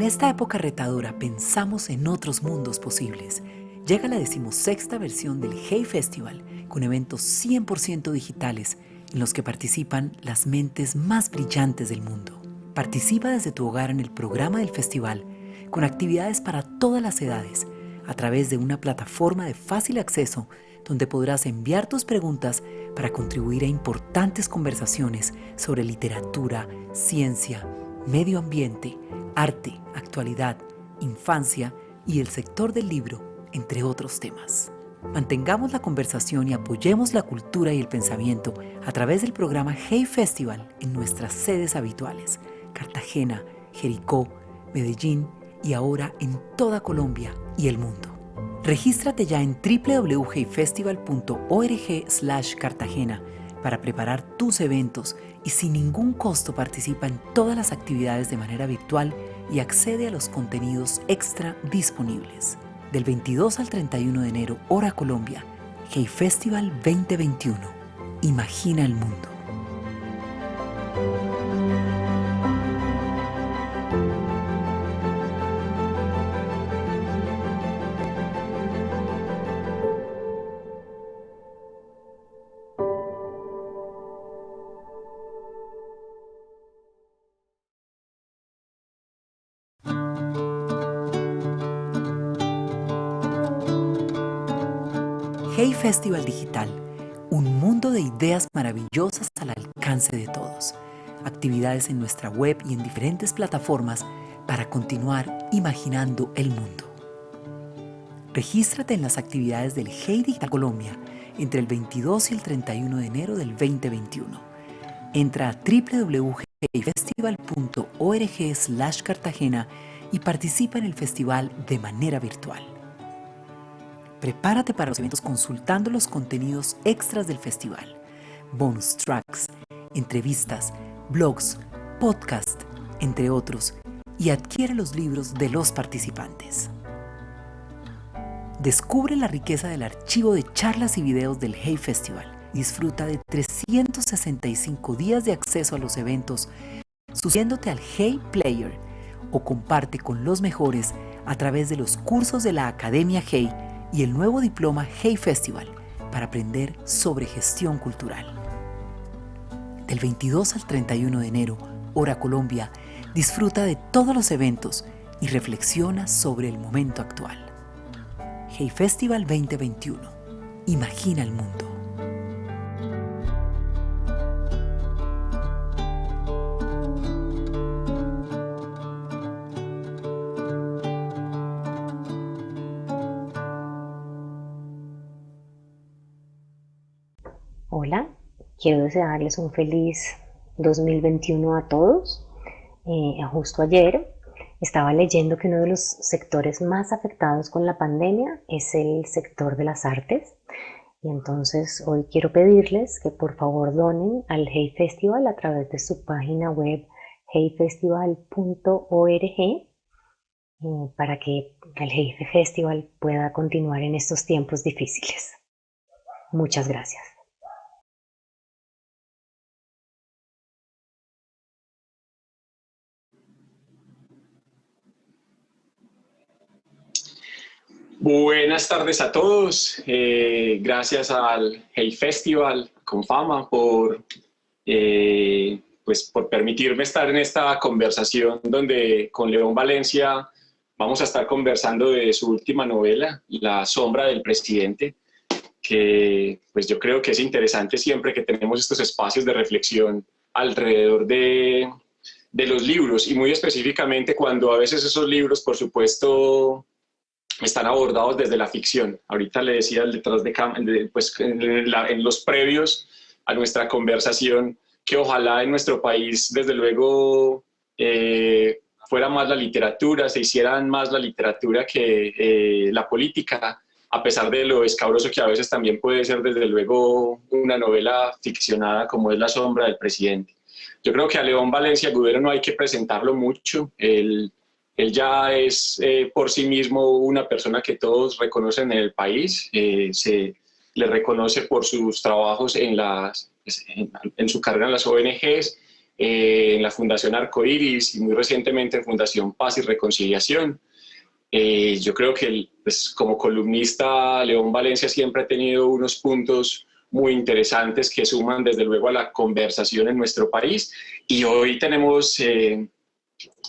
esta época retadora pensamos en otros mundos posibles. Llega la 16ª versión del Hey Festival, con eventos 100% digitales en los que participan las mentes más brillantes del mundo. Participa desde tu hogar en el programa del festival, con actividades para todas las edades, a través de una plataforma de fácil acceso donde podrás enviar tus preguntas para contribuir a importantes conversaciones sobre literatura, ciencia, medio ambiente, arte, actualidad, infancia y el sector del libro, entre otros temas. Mantengamos la conversación y apoyemos la cultura y el pensamiento a través del programa Hey Festival en nuestras sedes habituales: Cartagena, Jericó, Medellín y ahora en toda Colombia y el mundo. Regístrate ya en www.heyfestival.org/Cartagena para preparar tus eventos y sin ningún costo participa en todas las actividades de manera virtual y accede a los contenidos extra disponibles. Del 22 al 31 de enero, hora Colombia, Hey Festival 2021. Imagina el mundo. Hey Festival Digital, un mundo de ideas maravillosas al alcance de todos. Actividades en nuestra web y en diferentes plataformas para continuar imaginando el mundo. Regístrate en las actividades del Hey Digital Colombia entre el 22 y el 31 de enero del 2021. Entra a www.heyfestival.org/Cartagena y participa en el festival de manera virtual. Prepárate para los eventos consultando los contenidos extras del festival, bonus tracks, entrevistas, blogs, podcasts, entre otros, y adquiere los libros de los participantes. Descubre la riqueza del archivo de charlas y videos del Hey Festival. Disfruta de 365 días de acceso a los eventos, suscribiéndote al Hey Player, o comparte con los mejores a través de los cursos de la Academia Hey y el nuevo diploma Hey Festival para aprender sobre gestión cultural. Del 22 al 31 de enero, hora Colombia, disfruta de todos los eventos y reflexiona sobre el momento actual. Hey Festival 2021. Imagina el mundo. Hola, quiero desearles un feliz 2021 a todos. Justo ayer estaba leyendo que uno de los sectores más afectados con la pandemia es el sector de las artes. Y entonces hoy quiero pedirles que por favor donen al Hey Festival a través de su página web heyfestival.org para que el Hey Festival pueda continuar en estos tiempos difíciles. Muchas gracias. Buenas tardes a todos. Gracias al Hey Festival con Fama por permitirme estar en esta conversación donde con León Valencia vamos a estar conversando de su última novela, La sombra del presidente, que pues yo creo que es interesante siempre que tenemos estos espacios de reflexión alrededor de los libros, y muy específicamente cuando a veces esos libros, por supuesto, están abordados desde la ficción. Ahorita le decía detrás de pues, en los previos a nuestra conversación que ojalá en nuestro país, desde luego, fuera más la literatura, se hicieran más la literatura que la política, a pesar de lo escabroso que a veces también puede ser, desde luego, una novela ficcionada como es La sombra del presidente. Yo creo que a León Valencia Agudero no hay que presentarlo mucho. Él ya es por sí mismo una persona que todos reconocen en el país. Se le reconoce por sus trabajos en su carrera en las ONGs, en la Fundación Arcoíris y muy recientemente en Fundación Paz y Reconciliación. Yo creo que pues, como columnista, León Valencia siempre ha tenido unos puntos muy interesantes que suman desde luego a la conversación en nuestro país, y hoy tenemos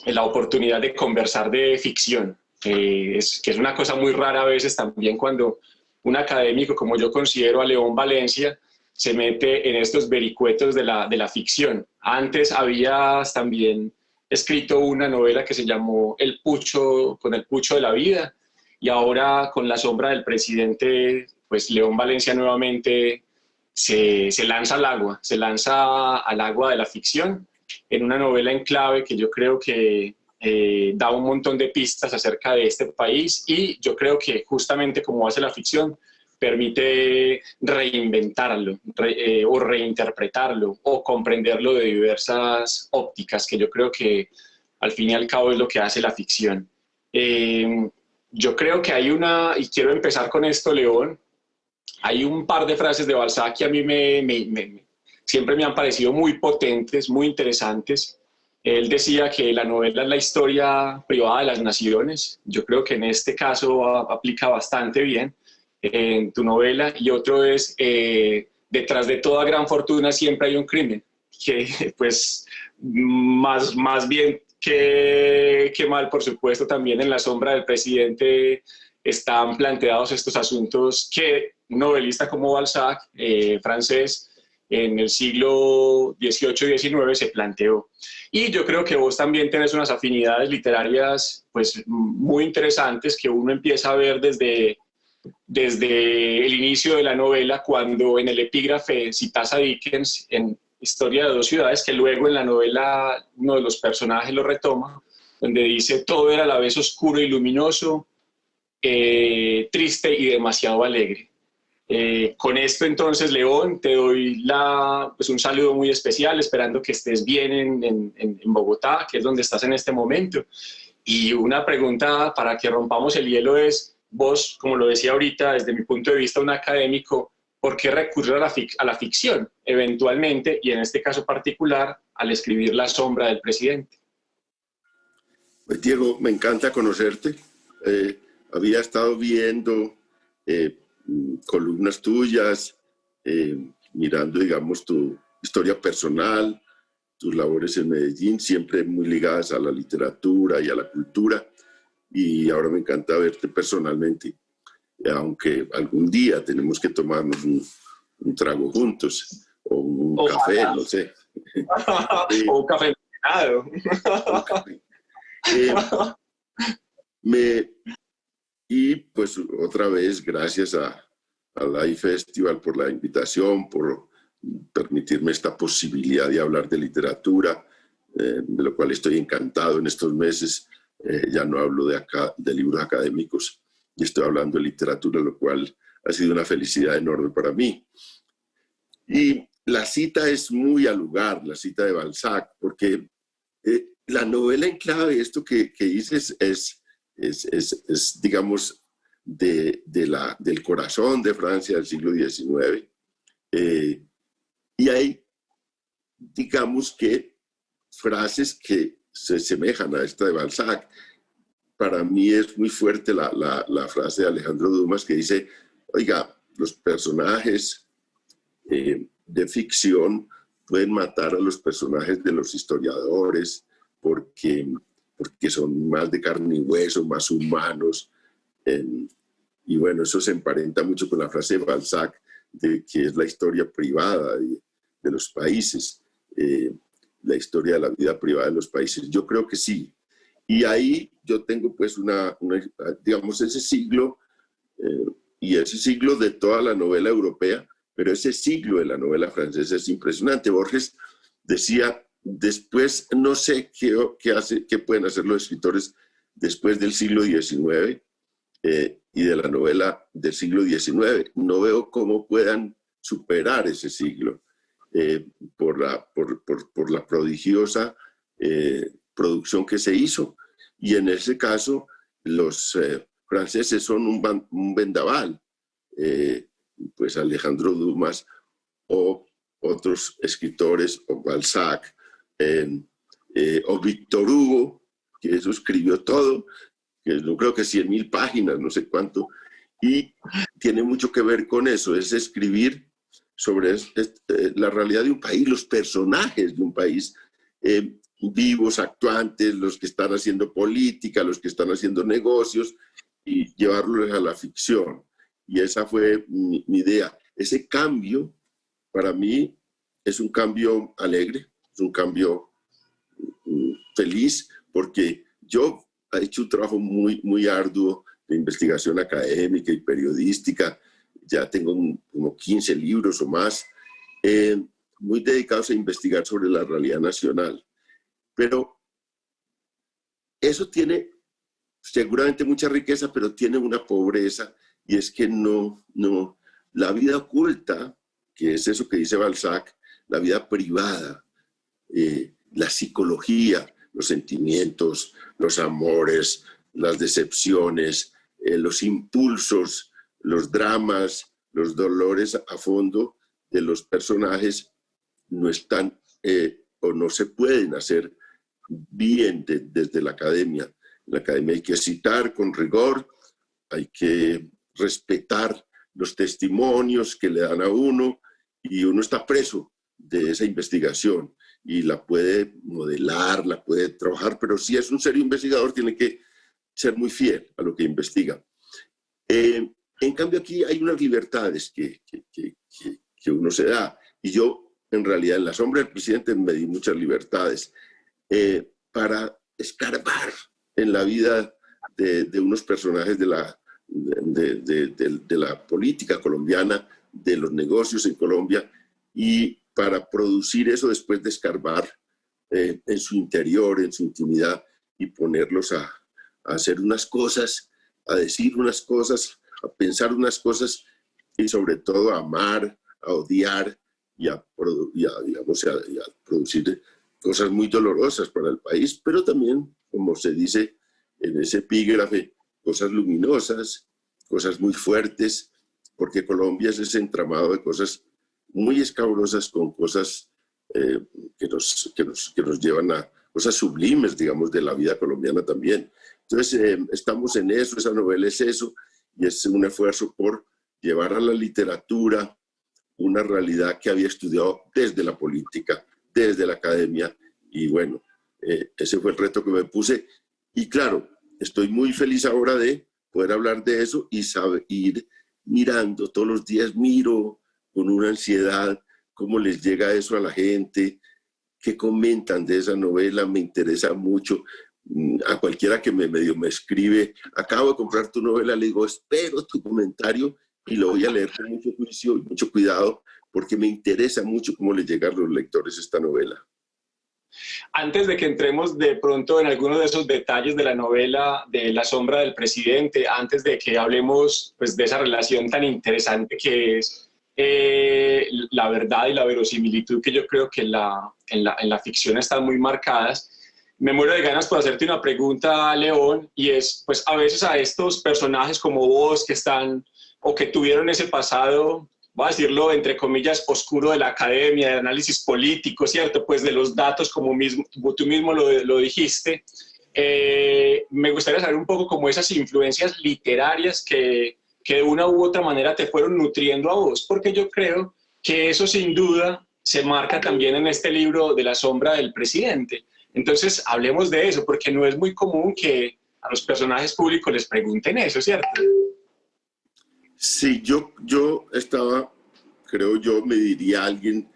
la oportunidad de conversar de ficción, que es una cosa muy rara a veces también cuando un académico, como yo considero a León Valencia, se mete en estos vericuetos de la ficción. Antes habías también escrito una novela que se llamó El Pucho, con el Pucho de la Vida, y ahora con La Sombra del Presidente, pues León Valencia nuevamente se lanza al agua de la ficción, en una novela en clave que yo creo que da un montón de pistas acerca de este país, y yo creo que justamente como hace la ficción, permite reinventarlo o reinterpretarlo o comprenderlo de diversas ópticas, que yo creo que al fin y al cabo es lo que hace la ficción. Yo creo que hay y quiero empezar con esto, León, hay un par de frases de Balzac que a mí siempre me han parecido muy potentes, muy interesantes. Él decía que la novela es la historia privada de las naciones. Yo creo que en este caso aplica bastante bien en tu novela. Y otro es, detrás de toda gran fortuna siempre hay un crimen, que pues más bien que mal, por supuesto, también en La Sombra del Presidente están planteados estos asuntos que un novelista como Balzac, francés, en el siglo XVIII y XIX se planteó. Y yo creo que vos también tenés unas afinidades literarias pues, muy interesantes que uno empieza a ver desde el inicio de la novela, cuando en el epígrafe citas a Dickens en Historia de dos ciudades, que luego en la novela uno de los personajes lo retoma, donde dice: todo era a la vez oscuro y luminoso, triste y demasiado alegre. Con esto entonces, León, te doy pues un saludo muy especial, esperando que estés bien en Bogotá, que es donde estás en este momento. Y una pregunta para que rompamos el hielo es, vos, como lo decía ahorita, desde mi punto de vista un académico, ¿por qué recurrir a la ficción eventualmente, y en este caso particular, al escribir La Sombra del Presidente? Pues, Diego, me encanta conocerte. Había estado viendo columnas tuyas, mirando, digamos, tu historia personal, tus labores en Medellín, siempre muy ligadas a la literatura y a la cultura, y ahora me encanta verte personalmente, aunque algún día tenemos que tomarnos un trago juntos, o un café, no sé. O un café envenenado. Un café. Y pues otra vez, gracias a Live Festival por la invitación, por permitirme esta posibilidad de hablar de literatura, de lo cual estoy encantado en estos meses. Ya no hablo de libros académicos, y estoy hablando de literatura, lo cual ha sido una felicidad enorme para mí. Y la cita es muy al lugar, la cita de Balzac, porque la novela en clave, esto que dices, es digamos, del corazón de Francia del siglo XIX. Y hay, digamos que, frases que se asemejan a esta de Balzac. Para mí es muy fuerte la frase de Alejandro Dumas que dice: oiga, los personajes de ficción pueden matar a los personajes de los historiadores porque son más de carne y hueso, más humanos. Y bueno, eso se emparenta mucho con la frase de Balzac, de que es la historia privada de los países, la historia de la vida privada de los países. Yo creo que sí. Y ahí yo tengo pues digamos, ese siglo, y ese siglo de toda la novela europea, pero ese siglo de la novela francesa es impresionante. Borges decía: después, no sé qué pueden hacer los escritores después del siglo XIX y de la novela del siglo XIX. No veo cómo puedan superar ese siglo por la prodigiosa producción que se hizo. Y en ese caso, los franceses son un vendaval. Pues Alejandro Dumas o otros escritores, o Balzac, o Víctor Hugo, que eso escribió todo, que no creo que 100.000 páginas, no sé cuánto, y tiene mucho que ver con eso, es escribir sobre la realidad de un país, los personajes de un país, vivos, actuantes, los que están haciendo política, los que están haciendo negocios, y llevarlos a la ficción. Y esa fue mi idea. Ese cambio, para mí, es un cambio alegre, es un cambio feliz, porque yo he hecho un trabajo muy arduo de investigación académica y periodística. Ya tengo como 15 libros o más, muy dedicados a investigar sobre la realidad nacional. Pero eso tiene seguramente mucha riqueza, pero tiene una pobreza, y es que la vida oculta, que es eso que dice Balzac, la vida privada, la psicología, los sentimientos, los amores, las decepciones, los impulsos, los dramas, los dolores a fondo de los personajes no están o no se pueden hacer bien desde la academia. En la academia hay que citar con rigor, hay que respetar los testimonios que le dan a uno, y uno está preso de esa investigación y la puede modelar, la puede trabajar, pero si es un serio investigador tiene que ser muy fiel a lo que investiga. En cambio aquí hay unas libertades que uno se da, y yo en realidad en La sombra del presidente me di muchas libertades para escarbar en la vida de unos personajes de la política colombiana, de los negocios en Colombia, y para producir eso después de escarbar en su interior, en su intimidad, y ponerlos a hacer unas cosas, a decir unas cosas, a pensar unas cosas, y sobre todo a amar, a odiar y a producir cosas muy dolorosas para el país, pero también, como se dice en ese epígrafe, cosas luminosas, cosas muy fuertes, porque Colombia es ese entramado de cosas muy escabrosas con cosas que nos llevan a cosas sublimes, digamos, de la vida colombiana también. Entonces, estamos en eso, esa novela es eso, y es un esfuerzo por llevar a la literatura una realidad que había estudiado desde la política, desde la academia, y bueno, ese fue el reto que me puse. Y claro, estoy muy feliz ahora de poder hablar de eso y ir mirando, todos los días miro con una ansiedad cómo les llega eso a la gente, qué comentan de esa novela, me interesa mucho. A cualquiera que me escribe, acabo de comprar tu novela, le digo, espero tu comentario y lo voy a leer con mucho juicio y mucho cuidado, porque me interesa mucho cómo le llega a los lectores esta novela. Antes de que entremos de pronto en algunos de esos detalles de la novela de La sombra del presidente, antes de que hablemos pues, de esa relación tan interesante que es la verdad y la verosimilitud, que yo creo que en la ficción están muy marcadas, me muero de ganas por hacerte una pregunta, León, y es, pues a veces a estos personajes como vos que están o que tuvieron ese pasado, voy a decirlo entre comillas, oscuro de la academia, de análisis político, ¿cierto? Pues de los datos, como tú mismo lo dijiste. Me gustaría saber un poco como esas influencias literarias que de una u otra manera te fueron nutriendo a vos, porque yo creo que eso sin duda se marca también en este libro de La sombra del presidente. Entonces, hablemos de eso, porque no es muy común que a los personajes públicos les pregunten eso, ¿cierto? Sí, yo estaba, creo yo, me diría alguien,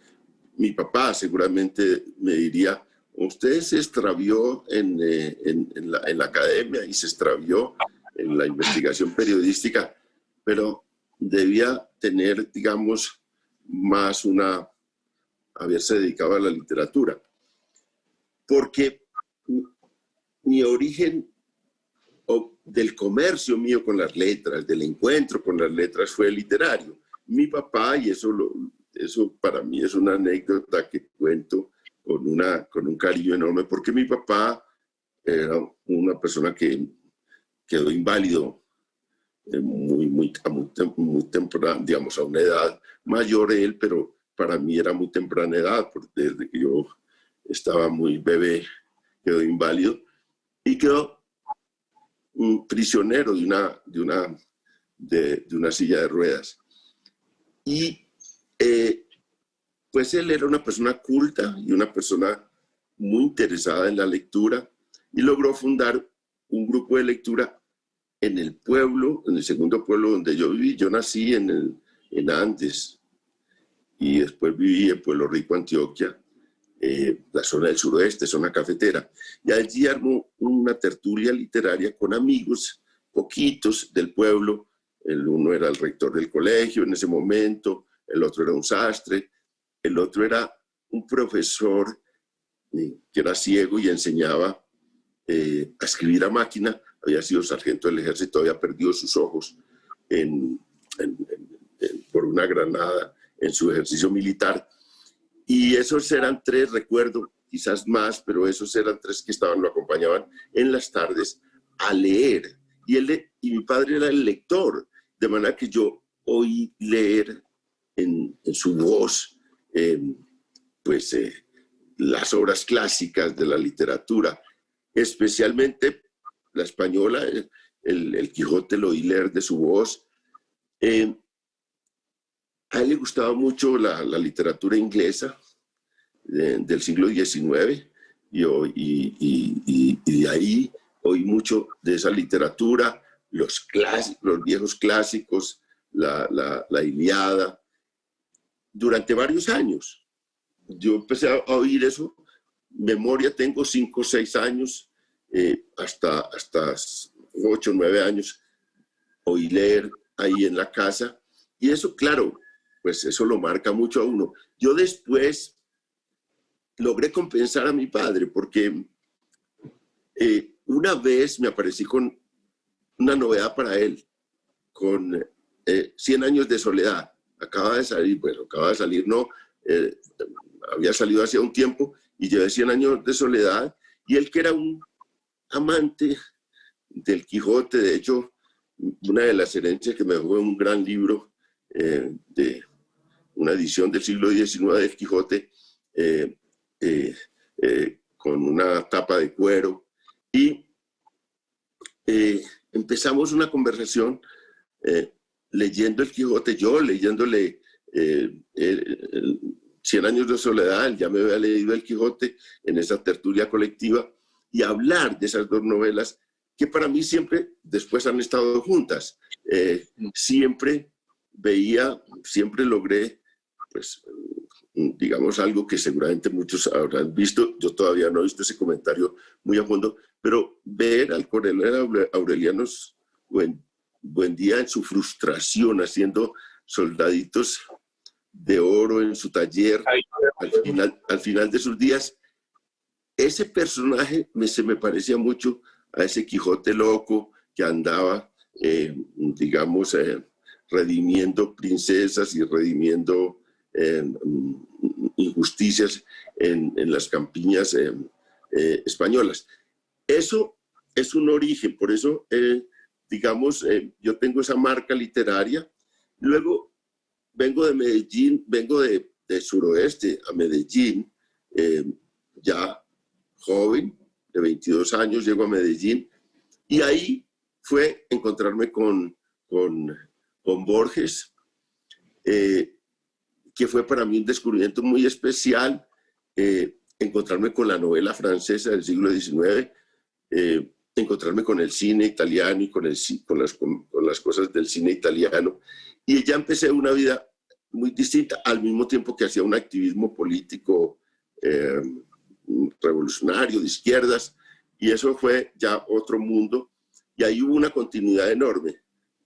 mi papá seguramente me diría, usted se extravió en la academia y se extravió en la investigación periodística, pero debía tener, digamos, más haberse dedicado a la literatura. Porque mi origen del comercio mío con las letras, del encuentro con las letras, fue literario. Mi papá, y eso para mí es una anécdota que cuento con un cariño enorme, porque mi papá era una persona que quedó inválido muy temprana, digamos, a una edad mayor él, pero para mí era muy temprana edad, desde que yo estaba muy bebé, quedó inválido y quedó un prisionero de una silla de ruedas. Y pues él era una persona culta y una persona muy interesada en la lectura y logró fundar un grupo de lectura en el pueblo, en el segundo pueblo donde yo viví. Yo nací en Andes y después viví en Pueblo Rico, Antioquia, la zona del suroeste, zona cafetera. Y allí armó una tertulia literaria con amigos, poquitos del pueblo. El uno era el rector del colegio en ese momento, el otro era un sastre, el otro era un profesor que era ciego y enseñaba a escribir a máquina. Había sido sargento del ejército, había perdido sus ojos por una granada en su ejercicio militar. Y esos eran tres, recuerdo, quizás más, pero esos eran tres que lo acompañaban en las tardes a leer. Y mi padre era el lector, de manera que yo oí leer en su voz las obras clásicas de la literatura, especialmente la española, el Quijote lo oí leer de su voz. A él le gustaba mucho la literatura inglesa del siglo XIX y de ahí oí mucho de esa literatura, los viejos clásicos, la Ilíada, durante varios años. Yo empecé a oír eso, memoria tengo 5 o 6 años, hasta 8 o 9 años oí leer ahí en la casa, y eso, claro, pues eso lo marca mucho a uno. Yo después logré compensar a mi padre, porque una vez me aparecí con una novedad para él, con 100 años de soledad. Acaba de salir, no, había salido hace un tiempo, y llevé 100 años de soledad, y él, que era un amante del Quijote, de hecho, una de las herencias que me dejó un gran libro de una edición del siglo XIX del Quijote, con una tapa de cuero, y empezamos una conversación leyendo el Quijote, yo leyéndole 100 años de soledad. Él ya me había leído el Quijote en esa tertulia colectiva, y hablar de esas dos novelas que para mí siempre después han estado juntas. Siempre logré, pues, digamos, algo que seguramente muchos habrán visto. Yo todavía no he visto ese comentario muy a fondo, pero ver al coronel Aureliano Buendía en su frustración, haciendo soldaditos de oro en su taller, al final de sus días, ese personaje se me parecía mucho a ese Quijote loco que andaba, digamos, redimiendo princesas y redimiendo injusticias en las campiñas españolas. Eso es un origen, por eso, digamos, yo tengo esa marca literaria. Luego vengo de Medellín, vengo de suroeste a Medellín, ya joven, de 22 años, llego a Medellín, y ahí fue encontrarme con Borges, que fue para mí un descubrimiento muy especial, encontrarme con la novela francesa del siglo XIX, encontrarme con el cine italiano y con las cosas del cine italiano, y ya empecé una vida muy distinta, al mismo tiempo que hacía un activismo político revolucionario de izquierdas, y eso fue ya otro mundo, y ahí hubo una continuidad enorme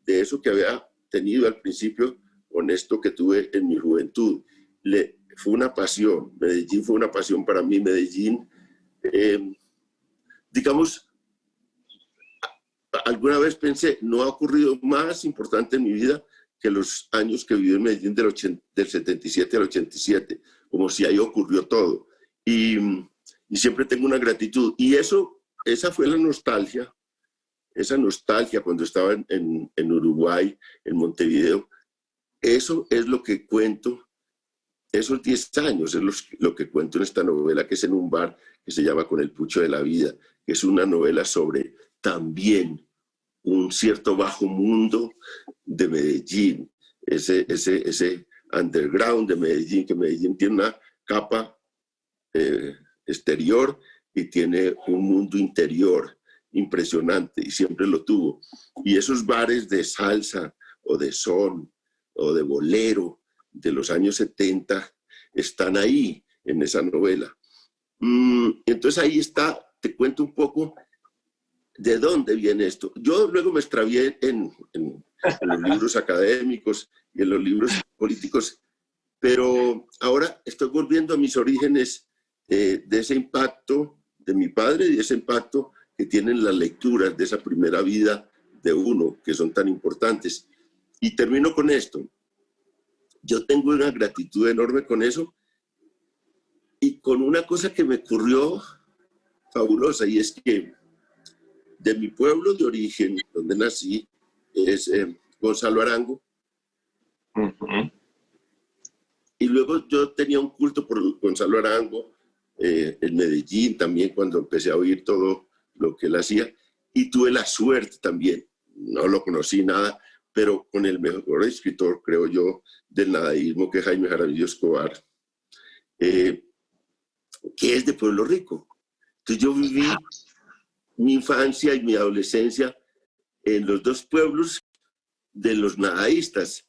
de eso que había tenido al principio con esto que tuve en mi juventud. Fue una pasión, Medellín fue una pasión para mí. Medellín, digamos, alguna vez pensé, no ha ocurrido más importante en mi vida que los años que viví en Medellín del 77 al 87, como si ahí ocurrió todo. Y siempre tengo una gratitud. Y esa fue la nostalgia, esa nostalgia cuando estaba en Uruguay, en Montevideo. Eso es lo que cuento esos 10 años es lo que cuento en esta novela, que es en un bar que se llama Con el Pucho de la Vida, que es una novela sobre también un cierto bajo mundo de Medellín, ese underground de Medellín, que Medellín tiene una capa exterior y tiene un mundo interior impresionante, y siempre lo tuvo. Y esos bares de salsa o de son o de bolero de los años 70 están ahí en esa novela. Entonces ahí está, te cuento un poco de dónde viene esto. Yo luego me extravié en los libros académicos y en los libros políticos, pero ahora estoy volviendo a mis orígenes de ese impacto de mi padre y de ese impacto que tienen las lecturas de esa primera vida de uno, que son tan importantes. Y termino con esto. Yo tengo una gratitud enorme con eso y con una cosa que me ocurrió fabulosa, y es que de mi pueblo de origen, donde nací, es Gonzalo Arango. Y luego yo tenía un culto por Gonzalo Arango en Medellín también, cuando empecé a oír todo lo que él hacía. Y tuve la suerte también, no lo conocí nada, pero con el mejor escritor, creo yo, del nadaísmo, que es Jaime Jaramillo Escobar, que es de Pueblo Rico. Entonces yo viví mi infancia y mi adolescencia en los dos pueblos de los nadaístas.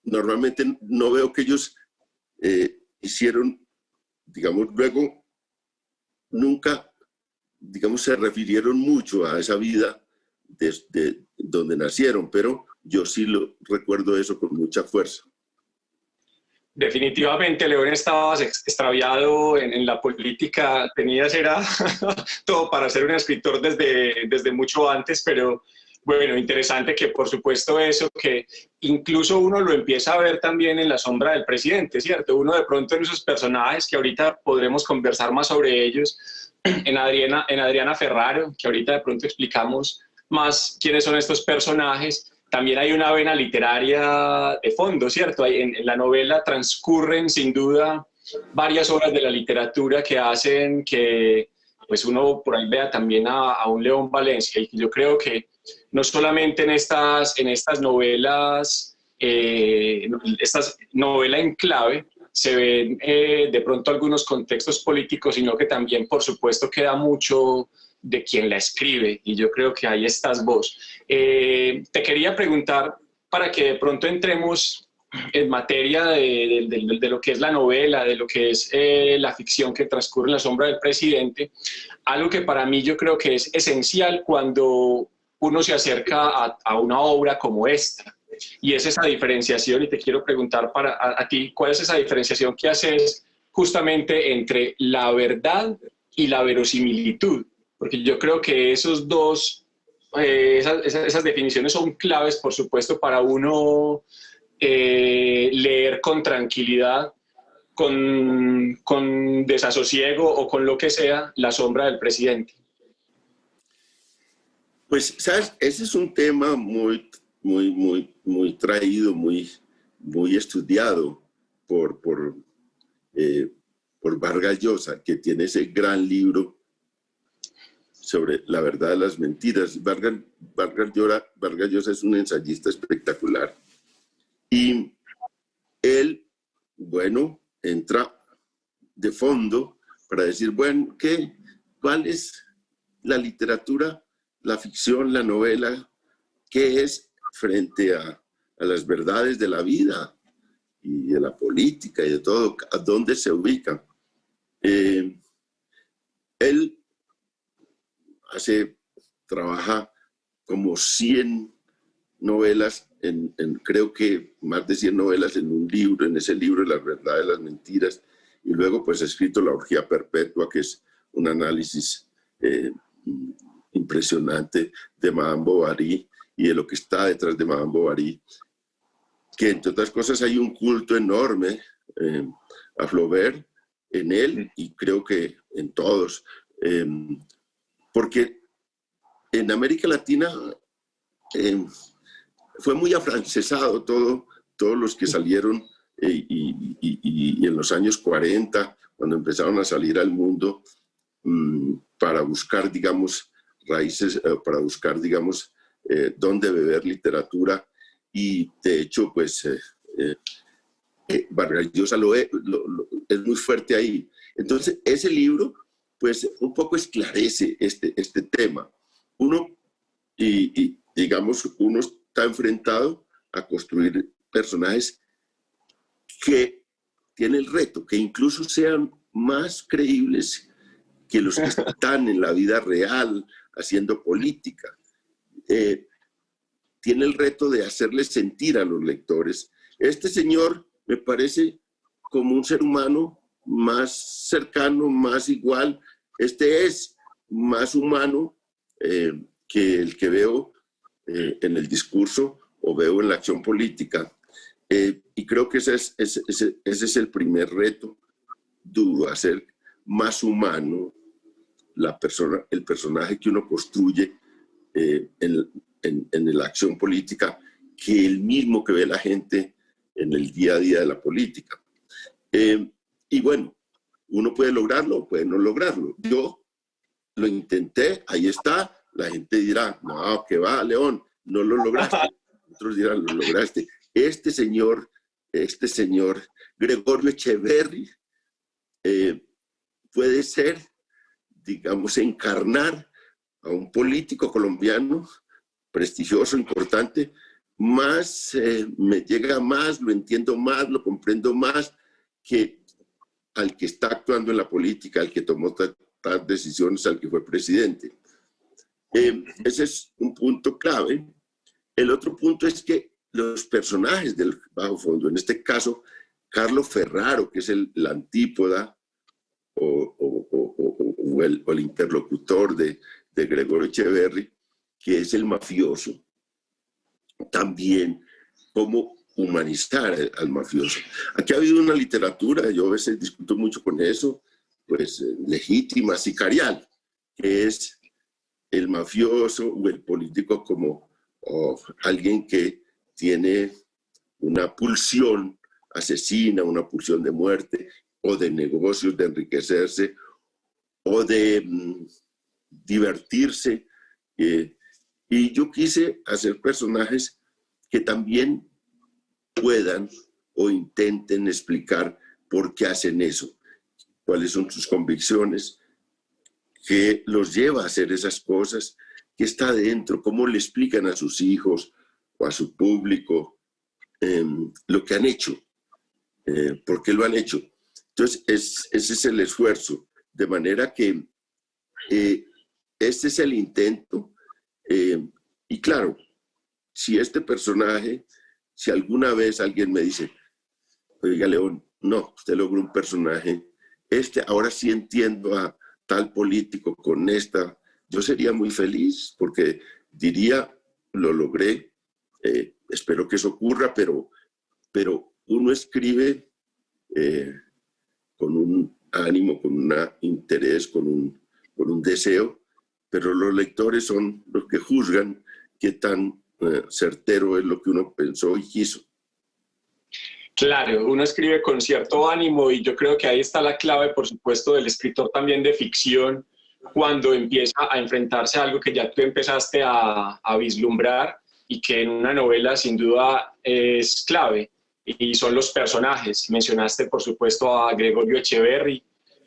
Normalmente no veo que ellos hicieron, digamos, luego nunca, digamos, se refirieron mucho a esa vida de donde nacieron, pero yo sí lo recuerdo eso con mucha fuerza. Definitivamente, León, estabas extraviado en la política, tenías era todo para ser un escritor desde mucho antes, pero bueno, interesante que por supuesto eso, que incluso uno lo empieza a ver también en La Sombra del Presidente, ¿cierto? Uno de pronto en esos personajes que ahorita podremos conversar más sobre ellos, en Adriana Ferraro, que ahorita de pronto explicamos más quiénes son estos personajes. También hay una vena literaria de fondo, ¿cierto? En la novela transcurren sin duda varias obras de la literatura que hacen que pues uno por ahí vea también a un León Valencia. Y yo creo que no solamente en estas novelas, estas novelas en clave, se ven de pronto algunos contextos políticos, sino que también, por supuesto, queda mucho de quien la escribe, y yo creo que ahí estás vos. Te quería preguntar, para que de pronto entremos en materia de lo que es la novela, de lo que es la ficción que transcurre en La Sombra del Presidente, algo que para mí yo creo que es esencial cuando uno se acerca a una obra como esta, y es esa diferenciación, y te quiero preguntar a ti, ¿cuál es esa diferenciación que haces justamente entre la verdad y la verosimilitud? Porque yo creo que esos dos, esas definiciones son claves, por supuesto, para uno leer con tranquilidad, con desasosiego o con lo que sea, La Sombra del Presidente. Pues, ¿sabes? Ese es un tema muy traído, muy estudiado por Vargas Llosa, que tiene ese gran libro sobre la verdad de las mentiras. Vargas Llosa es un ensayista espectacular. Y él, bueno, entra de fondo para decir, bueno, ¿cuál es la literatura, la ficción, la novela? ¿Qué es frente a las verdades de la vida y de la política y de todo? ¿A dónde se ubica? Él trabaja como 100 novelas, creo que más de 100 novelas en un libro, en ese libro, La verdad de las mentiras, y luego pues ha escrito La orgía perpetua, que es un análisis impresionante de Madame Bovary y de lo que está detrás de Madame Bovary, que entre otras cosas hay un culto enorme a Flaubert en él, y creo que en todos, porque en América Latina fue muy afrancesado todos los que salieron y en los años 40, cuando empezaron a salir al mundo para buscar, digamos, raíces, para buscar, digamos, dónde beber literatura, y de hecho, pues, Vargas Llosa es muy fuerte ahí. Entonces, ese libro, pues, un poco esclarece este tema. Uno, digamos, uno está enfrentado a construir personajes que tienen el reto, que incluso sean más creíbles que los que están en la vida real haciendo política. Tiene el reto de hacerles sentir a los lectores. Este señor me parece como un ser humano más cercano, más igual. Este es más humano que el que veo en el discurso o veo en la acción política. Y creo que ese es el primer reto duro, hacer más humano el personaje que uno construye en la acción política, que el mismo que ve la gente en el día a día de la política. Y bueno, uno puede lograrlo o puede no lograrlo. Yo lo intenté, ahí está, la gente dirá, no, que va, León, no lo lograste. Otros dirán, lo lograste. Este señor, Gregorio Echeverri, puede ser, digamos, encarnar a un político colombiano prestigioso, importante, más, me llega más, lo entiendo más, lo comprendo más que al que está actuando en la política, al que tomó tantas decisiones, al que fue presidente. Ese es un punto clave. El otro punto es que los personajes del bajo fondo, en este caso, Carlos Ferraro, que es la antípoda o el interlocutor de Gregorio Echeverri, que es el mafioso, también cómo humanizar al mafioso. Aquí ha habido una literatura, yo a veces discuto mucho con eso, pues legítima, sicarial, que es el mafioso o el político como alguien que tiene una pulsión asesina, una pulsión de muerte o de negocios, de enriquecerse o de divertirse. Y yo quise hacer personajes que también puedan o intenten explicar por qué hacen eso, cuáles son sus convicciones, qué los lleva a hacer esas cosas, qué está dentro, cómo le explican a sus hijos o a su público lo que han hecho, por qué lo han hecho. Entonces, ese es el esfuerzo, de manera que este es el intento. Y claro, si este personaje, si alguna vez alguien me dice, oiga, León, no, usted logró un personaje, ahora sí entiendo a tal político con esta, yo sería muy feliz porque diría, lo logré, espero que eso ocurra, pero uno escribe con un ánimo, con un interés, con un deseo, pero los lectores son los que juzgan qué tan certero es lo que uno pensó y quiso. Claro, uno escribe con cierto ánimo y yo creo que ahí está la clave, por supuesto, del escritor también de ficción, cuando empieza a enfrentarse a algo que ya tú empezaste a vislumbrar y que en una novela sin duda es clave, y son los personajes. Mencionaste, por supuesto, a Gregorio Echeverri,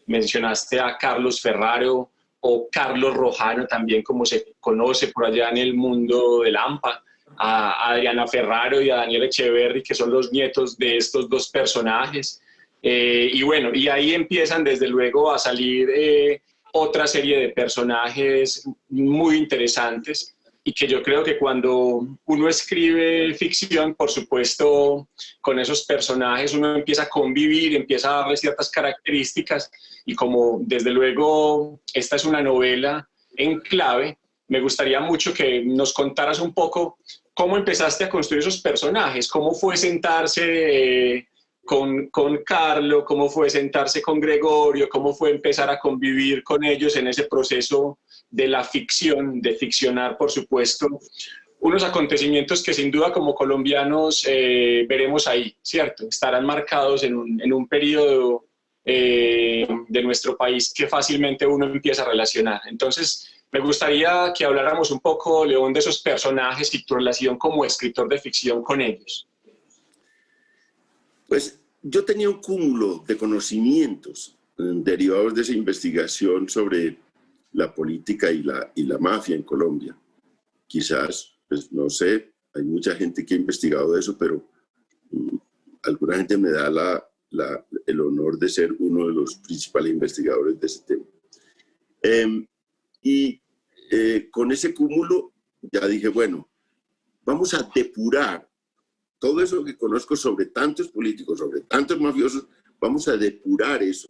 mencionaste a Carlos Ferraro o Carlos Rojano también, como se conoce por allá en el mundo del AMPA, a Adriana Ferraro y a Daniel Echeverri, que son los nietos de estos dos personajes. Y bueno, y ahí empiezan desde luego a salir otra serie de personajes muy interesantes y que yo creo que cuando uno escribe ficción, por supuesto, con esos personajes uno empieza a convivir, empieza a darle ciertas características y como desde luego esta es una novela en clave, me gustaría mucho que nos contaras un poco cómo empezaste a construir esos personajes, cómo fue sentarse con Carlo, cómo fue sentarse con Gregorio, cómo fue empezar a convivir con ellos en ese proceso de la ficción, de ficcionar, por supuesto, unos acontecimientos que sin duda como colombianos veremos ahí, ¿cierto? Estarán marcados en un periodo de nuestro país que fácilmente uno empieza a relacionar. Entonces, me gustaría que habláramos un poco, León, de esos personajes y tu relación como escritor de ficción con ellos. Pues yo tenía un cúmulo de conocimientos derivados de esa investigación sobre la política y la mafia en Colombia. Quizás, pues no sé, hay mucha gente que ha investigado eso, pero alguna gente me da el honor de ser uno de los principales investigadores de ese tema. Con ese cúmulo ya dije, bueno, vamos a depurar todo eso que conozco sobre tantos políticos, sobre tantos mafiosos, vamos a depurar eso,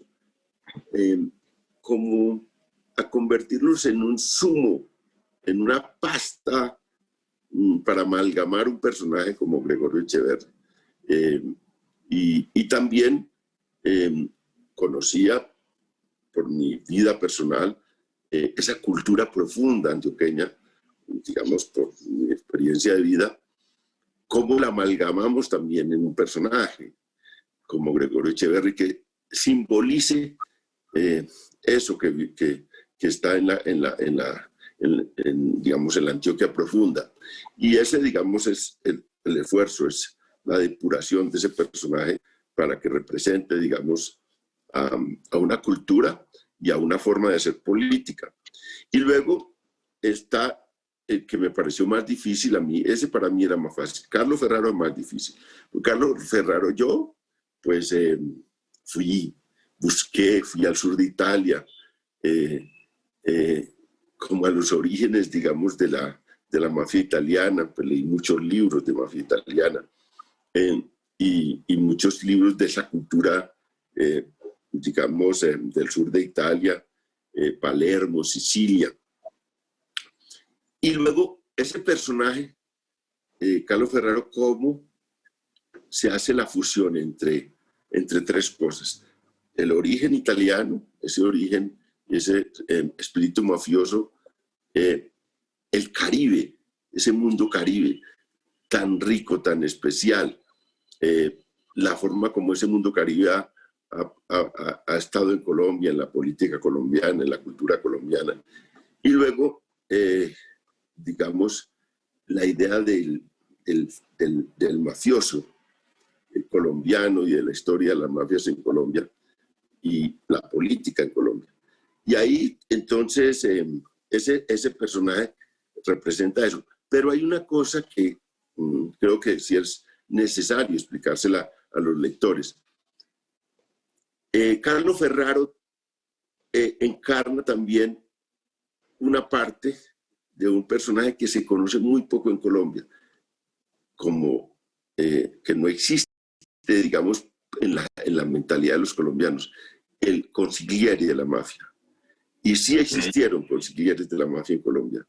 como a convertirlos en un zumo, en una pasta para amalgamar un personaje como Gregorio Echeverri. Y también conocía por mi vida personal esa cultura profunda antioqueña, digamos, por mi experiencia de vida, cómo la amalgamamos también en un personaje como Gregorio Echeverri, que simbolice eso que está digamos, en la Antioquia profunda. Y ese, digamos, es el esfuerzo, es la depuración de ese personaje para que represente, digamos, a una cultura y a una forma de hacer política. Y luego está el que me pareció más difícil a mí, ese para mí era más fácil. Carlos Ferraro es más difícil. Carlos Ferraro, yo, pues fui al sur de Italia, como a los orígenes, digamos, de la mafia italiana, pues leí muchos libros de mafia italiana y muchos libros de esa cultura, digamos, del sur de Italia, Palermo, Sicilia. Y luego ese personaje, Carlos Ferraro, cómo se hace la fusión entre tres cosas. El origen italiano, ese origen, ese espíritu mafioso, el Caribe, ese mundo Caribe, tan rico, tan especial, la forma como ese mundo Caribe ha estado en Colombia, en la política colombiana, en la cultura colombiana. Y luego, digamos, la idea del mafioso colombiano y de la historia de las mafias en Colombia y la política en Colombia. Y ahí, entonces, ese personaje representa eso. Pero hay una cosa que creo que sí es necesario explicársela a los lectores. Carlos Ferraro encarna también una parte de un personaje que se conoce muy poco en Colombia, como que no existe, digamos, en la mentalidad de los colombianos, el consigliere de la mafia. Y sí existieron consiglieres de la mafia en Colombia.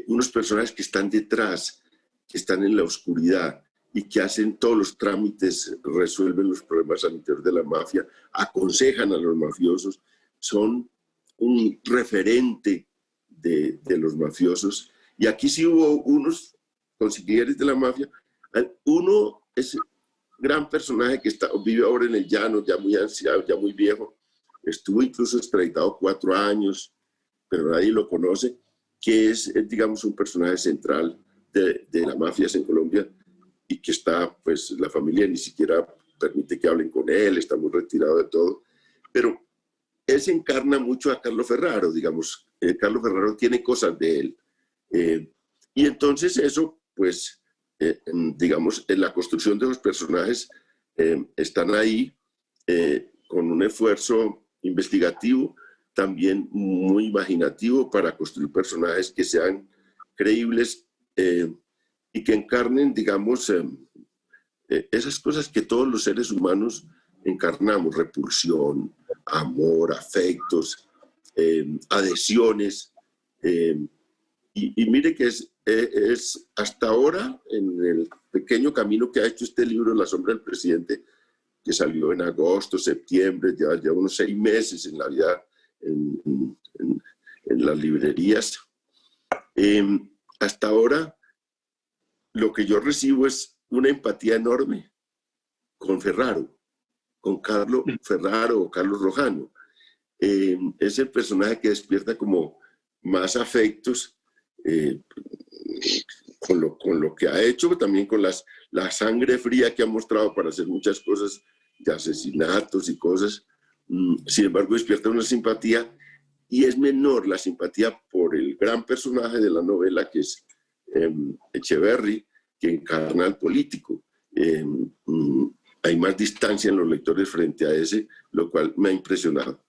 Unos personajes que están detrás, que están en la oscuridad y que hacen todos los trámites, resuelven los problemas al interior de la mafia, aconsejan a los mafiosos, son un referente de los mafiosos. Y aquí sí hubo unos consiglieres de la mafia. Uno es gran personaje que vive ahora en el llano, ya muy anciano, ya muy viejo. Estuvo incluso extraditado 4 años, pero nadie lo conoce, que es digamos, un personaje central de las mafias en Colombia y que está, pues, la familia ni siquiera permite que hablen con él, está muy retirado de todo. Pero él se encarna mucho a Carlos Ferraro, digamos. Carlos Ferraro tiene cosas de él. Y entonces eso, pues, digamos, en la construcción de los personajes están ahí con un esfuerzo investigativo, también muy imaginativo para construir personajes que sean creíbles y que encarnen, digamos, esas cosas que todos los seres humanos encarnamos: repulsión, amor, afectos, adhesiones. Y mire que es hasta ahora, en el pequeño camino que ha hecho este libro, La sombra del presidente, que salió en agosto, septiembre, ya unos 6 meses en la vida, en las librerías. Hasta ahora lo que yo recibo es una empatía enorme con Ferraro, con Carlo Ferraro o Carlos Rojano. Es el personaje que despierta como más afectos con lo que ha hecho, también con la sangre fría que ha mostrado para hacer muchas cosas de asesinatos y cosas. Sin embargo, despierta una simpatía, y es menor la simpatía por el gran personaje de la novela, que es Echeverry, que encarna al político. Hay más distancia en los lectores frente a ese, lo cual me ha impresionado.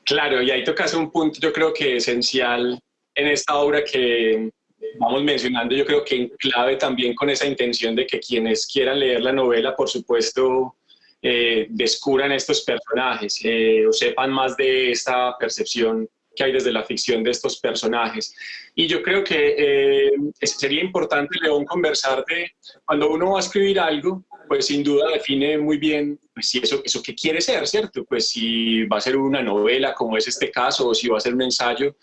Claro, y ahí tocas un punto, yo creo que esencial en esta obra que vamos mencionando, yo creo que en clave también con esa intención de que quienes quieran leer la novela, por supuesto, descubran estos personajes, o sepan más de esta percepción que hay desde la ficción de estos personajes. Y yo creo que sería importante, León, conversar de cuando uno va a escribir algo, pues sin duda define muy bien pues, si eso qué quiere ser, ¿cierto? Pues si va a ser una novela, como es este caso, o si va a ser un ensayo,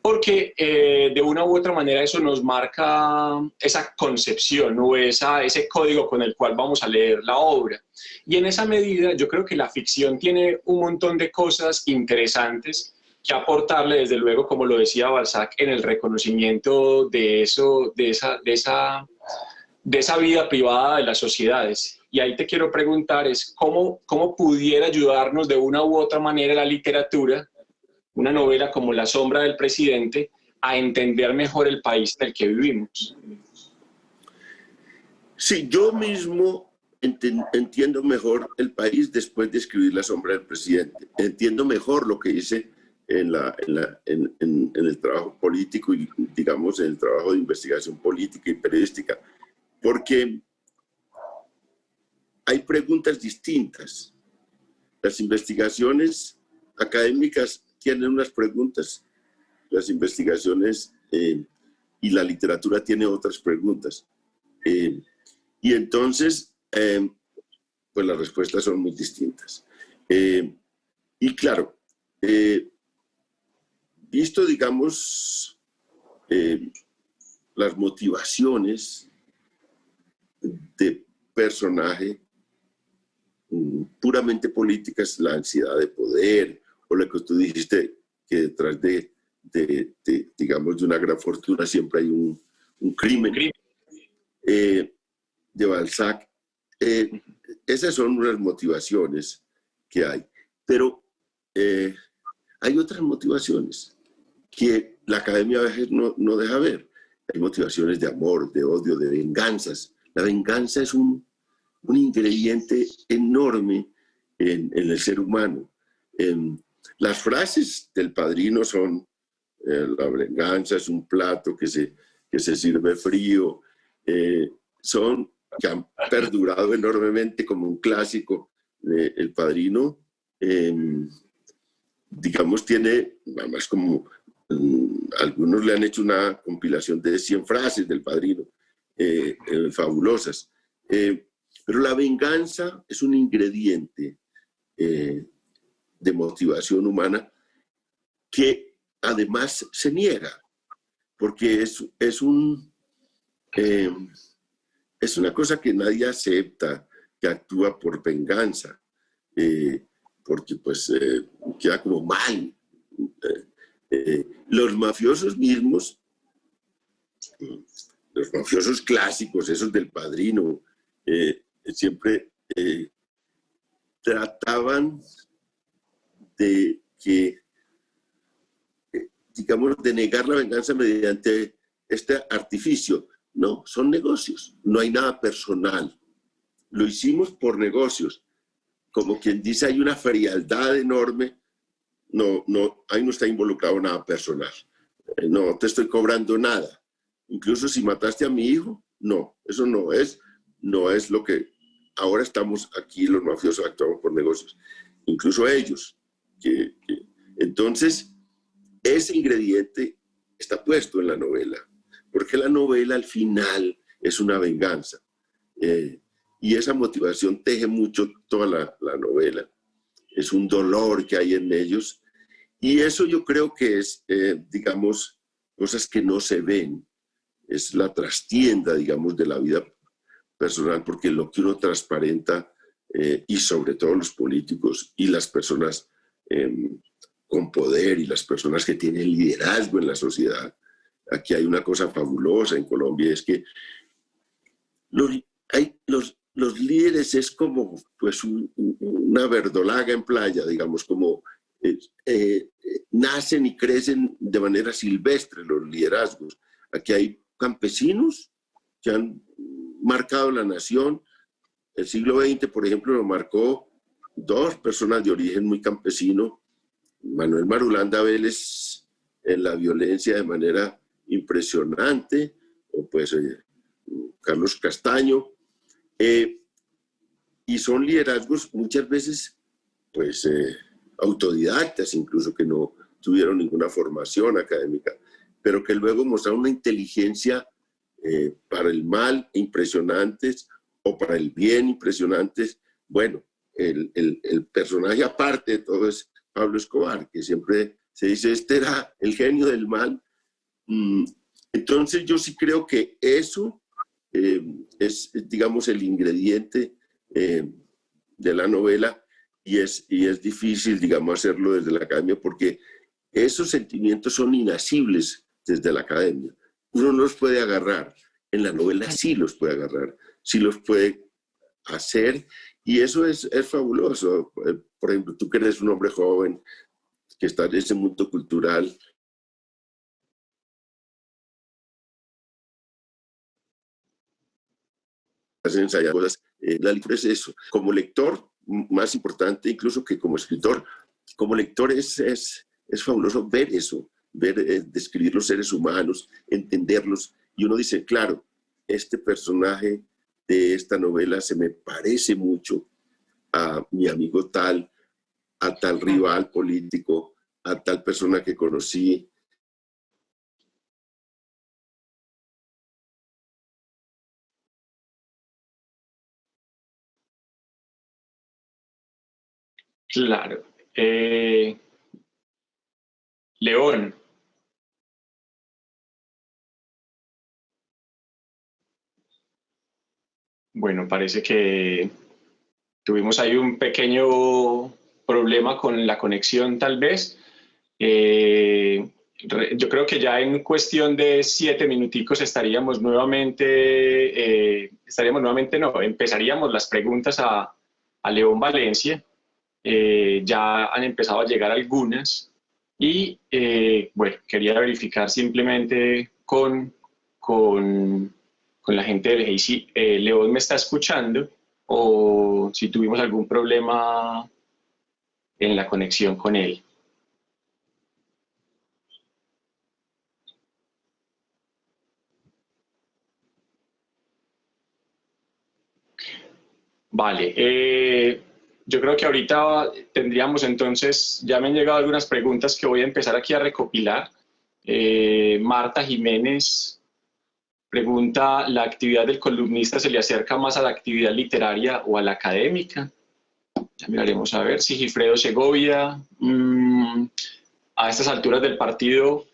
porque de una u otra manera eso nos marca esa concepción o ese código con el cual vamos a leer la obra. Y en esa medida yo creo que la ficción tiene un montón de cosas interesantes que aportarle, desde luego, como lo decía Balzac, en el reconocimiento de esa vida privada de las sociedades. Y ahí te quiero preguntar es cómo pudiera ayudarnos de una u otra manera la literatura, una novela como La sombra del presidente, a entender mejor el país en el que vivimos. Sí, yo mismo entiendo mejor el país después de escribir La sombra del presidente. Entiendo mejor lo que hice en el trabajo político y, digamos, en el trabajo de investigación política y periodística, porque hay preguntas distintas. Las investigaciones académicas tienen unas preguntas, las investigaciones y la literatura tiene otras preguntas. Y entonces, pues las respuestas son muy distintas. Y claro, visto, digamos, las motivaciones de personaje puramente políticas, la ansiedad de poder, o lo que tú dijiste, que detrás digamos, de una gran fortuna siempre hay un crimen, de Balzac. Esas son unas motivaciones que hay. Pero hay otras motivaciones que la academia a veces no deja ver. Hay motivaciones de amor, de odio, de venganzas. La venganza es un ingrediente enorme en el ser humano. Las frases del Padrino son: la venganza es un plato que se sirve frío. Son que han perdurado enormemente como un clásico. El Padrino, digamos, tiene, además, como algunos le han hecho una compilación de 100 frases del Padrino, fabulosas. Pero la venganza es un ingrediente de motivación humana que además se niega, porque es una cosa que nadie acepta, que actúa por venganza, porque pues queda como mal. Los mafiosos mismos, los mafiosos clásicos, esos del Padrino, siempre trataban de digamos, de negar la venganza mediante este artificio. No, son negocios, no hay nada personal. Lo hicimos por negocios. Como quien dice, hay una frialdad enorme. Ahí no está involucrado nada personal. No te estoy cobrando nada. Incluso si mataste a mi hijo, no, eso no es lo que ahora estamos aquí, los mafiosos actuamos por negocios. Incluso ellos. Entonces, ese ingrediente está puesto en la novela, porque la novela al final es una venganza. Y esa motivación teje mucho toda la novela. Es un dolor que hay en ellos. Y eso yo creo que es, digamos, cosas que no se ven es la trastienda, digamos, de la vida personal, porque lo que uno transparenta, y sobre todo los políticos y las personas con poder y las personas que tienen liderazgo en la sociedad. Aquí hay una cosa fabulosa en Colombia, es que los líderes es como pues una verdolaga en playa, digamos, como nacen y crecen de manera silvestre los liderazgos. Aquí hay campesinos que han marcado la nación. El siglo XX, por ejemplo, lo marcó dos personas de origen muy campesino, Manuel Marulanda Vélez en la violencia de manera impresionante, o pues Carlos Castaño, y son liderazgos muchas veces pues autodidactas, incluso que no tuvieron ninguna formación académica, pero que luego mostraron una inteligencia para el mal impresionantes, o para el bien impresionantes. Bueno, el personaje aparte de todo es Pablo Escobar, que siempre se dice, este era el genio del mal. Entonces yo sí creo que eso es, digamos, el ingrediente de la novela, y es difícil, digamos, hacerlo desde la academia, porque esos sentimientos son inacibles desde la academia. Uno no los puede agarrar. En la novela sí los puede agarrar, sí los puede hacer, y eso es fabuloso. Por ejemplo, tú que eres un hombre joven, que está en ese mundo cultural, has ensayado cosas, la lectura es eso. Como lector, más importante incluso que como escritor, como lector es fabuloso ver eso, ver, describir los seres humanos, entenderlos, y uno dice, claro, este personaje de esta novela se me parece mucho a mi amigo tal, a tal rival político, a tal persona que conocí. Claro. León. Bueno, parece que tuvimos ahí un pequeño problema con la conexión, tal vez. Yo creo que ya en cuestión de 7 minuticos empezaríamos las preguntas a León Valencia. Ya han empezado a llegar algunas y bueno, quería verificar simplemente con la gente del GEI si León me está escuchando o si tuvimos algún problema en la conexión con él. Vale, yo creo que ahorita tendríamos entonces, ya me han llegado algunas preguntas que voy a empezar aquí a recopilar. Marta Jiménez pregunta, ¿la actividad del columnista se le acerca más a la actividad literaria o a la académica? Ya miraremos a ver. Sigifredo Segovia, a estas alturas del partido,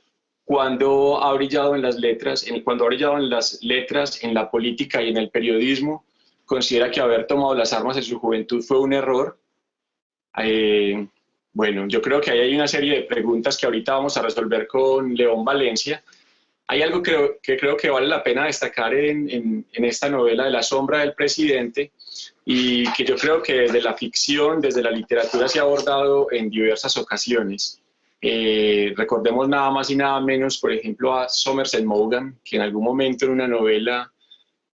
¿cuándo ha brillado en las letras, cuando ha brillado en las letras, en la política y en el periodismo, considera que haber tomado las armas en su juventud fue un error? Bueno, yo creo que ahí hay una serie de preguntas que ahorita vamos a resolver con León Valencia. Hay algo que creo que vale la pena destacar en esta novela de La sombra del presidente, y que yo creo que desde la ficción, desde la literatura se ha abordado en diversas ocasiones. Recordemos nada más y nada menos, por ejemplo, a Somerset Maugham, que en algún momento en una novela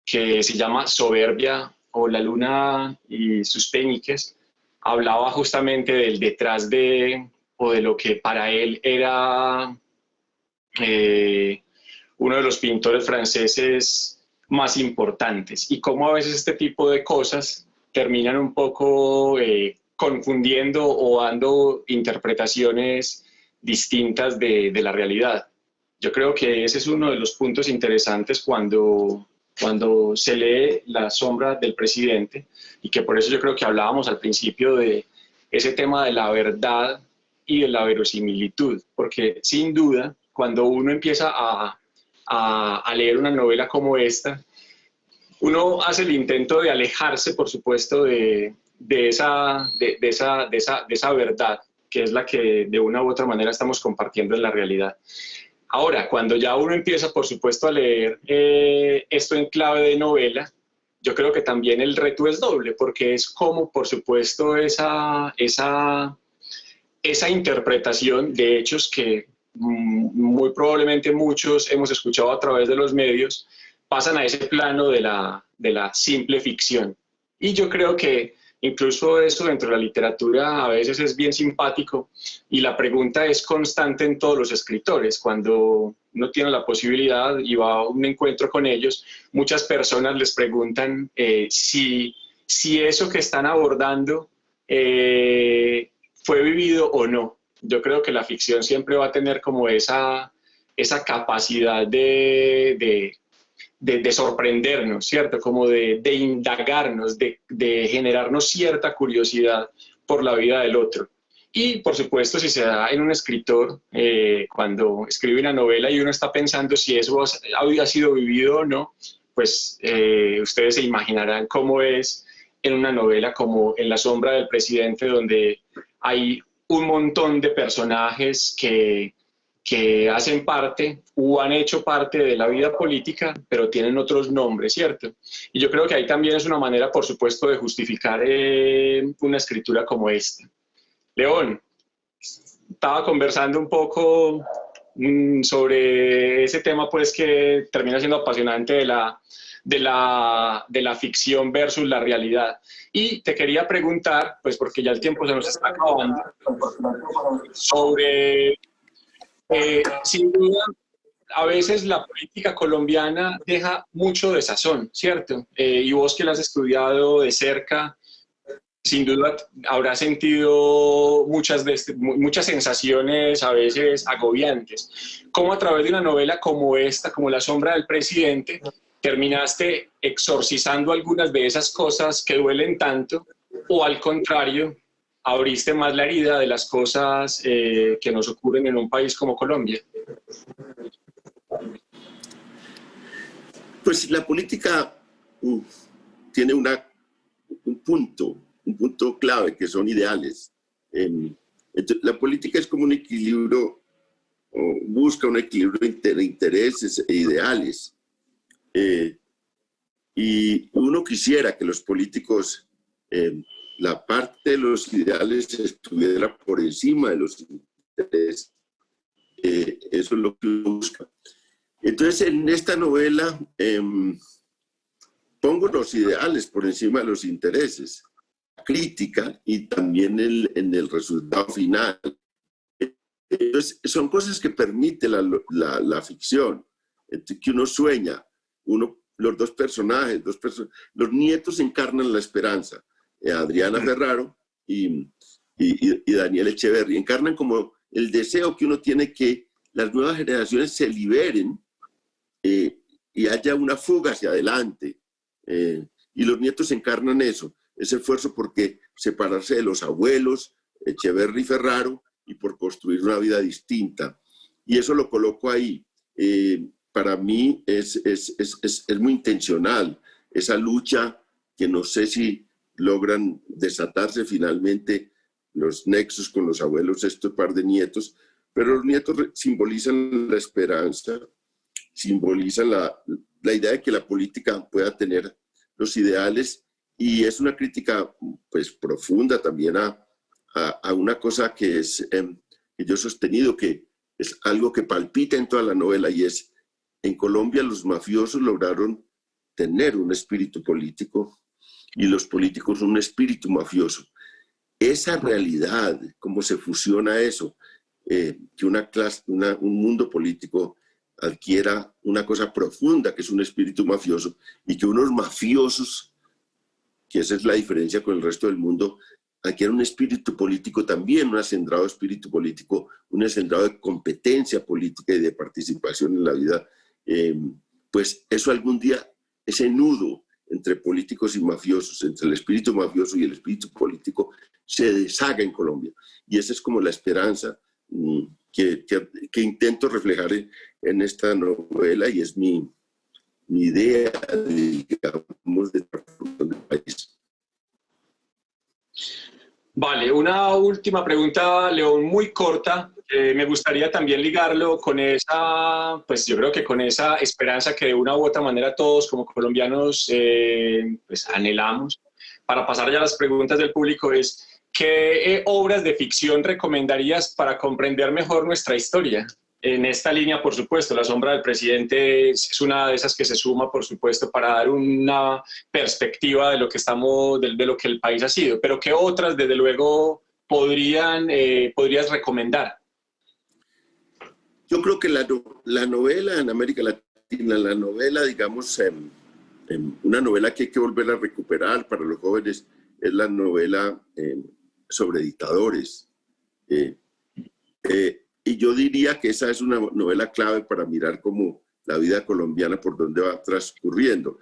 que se llama Soberbia o La luna y sus peniques, hablaba justamente del detrás de, o de lo que para él era uno de los pintores franceses más importantes, y cómo a veces este tipo de cosas terminan un poco confundiendo o dando interpretaciones distintas de la realidad. Yo creo que ese es uno de los puntos interesantes cuando se lee La sombra del presidente, y que por eso yo creo que hablábamos al principio de ese tema de la verdad y de la verosimilitud, porque sin duda cuando uno empieza a a leer una novela como esta, uno hace el intento de alejarse, por supuesto, de esa verdad, que es la que de una u otra manera estamos compartiendo en la realidad. Ahora, cuando ya uno empieza, por supuesto, a leer esto en clave de novela, yo creo que también el reto es doble, porque es como, por supuesto, esa interpretación de hechos que muy probablemente muchos hemos escuchado a través de los medios, pasan a ese plano de la simple ficción. Y yo creo que incluso eso dentro de la literatura a veces es bien simpático y la pregunta es constante en todos los escritores. Cuando uno tiene la posibilidad y va a un encuentro con ellos, muchas personas les preguntan si eso que están abordando fue vivido o no. Yo creo que la ficción siempre va a tener como esa capacidad de sorprendernos, ¿cierto? Como de indagarnos, de generarnos cierta curiosidad por la vida del otro. Y, por supuesto, si se da en un escritor, cuando escribe una novela y uno está pensando si eso había sido vivido o no, pues ustedes se imaginarán cómo es en una novela como En la sombra del presidente, donde hay un montón de personajes que hacen parte o han hecho parte de la vida política, pero tienen otros nombres, ¿cierto? Y yo creo que ahí también es una manera, por supuesto, de justificar una escritura como esta. León, estaba conversando un poco sobre ese tema, pues, que termina siendo apasionante de la ficción versus la realidad. Y te quería preguntar, pues porque ya el tiempo se nos está acabando, sobre, sin duda, a veces la política colombiana deja mucho de sazón, ¿cierto? Y vos que la has estudiado de cerca, sin duda habrás sentido muchas sensaciones a veces agobiantes. ¿Cómo a través de una novela como esta, como La sombra del presidente, terminaste exorcizando algunas de esas cosas que duelen tanto, o al contrario, abriste más la herida de las cosas que nos ocurren en un país como Colombia? Pues la política tiene un punto clave, que son ideales. La política es como un equilibrio, busca un equilibrio entre intereses e ideales. Y uno quisiera que los políticos, la parte de los ideales estuviera por encima de los intereses. Eso es lo que uno busca. Entonces, en esta novela pongo los ideales por encima de los intereses, crítica y también en el resultado final. Entonces, son cosas que permite la ficción, que uno sueña, los dos personajes, los nietos encarnan la esperanza, Adriana Ferraro y Daniel Echeverri, encarnan como el deseo que uno tiene que las nuevas generaciones se liberen y haya una fuga hacia adelante. Y los nietos encarnan eso, ese esfuerzo por separarse de los abuelos, Echeverri y Ferraro, y por construir una vida distinta. Y eso lo coloco ahí. Para mí es muy intencional esa lucha, que no sé si logran desatarse finalmente los nexos con los abuelos, este par de nietos, pero los nietos simbolizan la esperanza, simbolizan la idea de que la política pueda tener los ideales, y es una crítica pues profunda también a una cosa que yo he sostenido, que es algo que palpita en toda la novela, y es: en Colombia los mafiosos lograron tener un espíritu político y los políticos un espíritu mafioso. Esa realidad, cómo se fusiona eso, que un mundo político adquiera una cosa profunda que es un espíritu mafioso, y que unos mafiosos, que esa es la diferencia con el resto del mundo, adquieran un espíritu político también, un acendrado espíritu político, un acendrado de competencia política y de participación en la vida. Pues eso algún día, ese nudo entre políticos y mafiosos, entre el espíritu mafioso y el espíritu político, se deshaga en Colombia. Y esa es como la esperanza que intento reflejar en esta novela y es mi idea, digamos, de transformación del país. Vale, una última pregunta, León, muy corta. Me gustaría también ligarlo con esa, pues yo creo que con esa esperanza que de una u otra manera todos como colombianos pues anhelamos. Para pasar ya a las preguntas del público es, ¿qué obras de ficción recomendarías para comprender mejor nuestra historia? En esta línea, por supuesto, La sombra del presidente es una de esas que se suma, por supuesto, para dar una perspectiva de lo que de lo que el país ha sido. Pero ¿qué otras, desde luego, podrías recomendar? Yo creo que la novela en América Latina, la novela, digamos, una novela que hay que volver a recuperar para los jóvenes es la novela sobre dictadores. Y yo diría que esa es una novela clave para mirar cómo la vida colombiana por dónde va transcurriendo.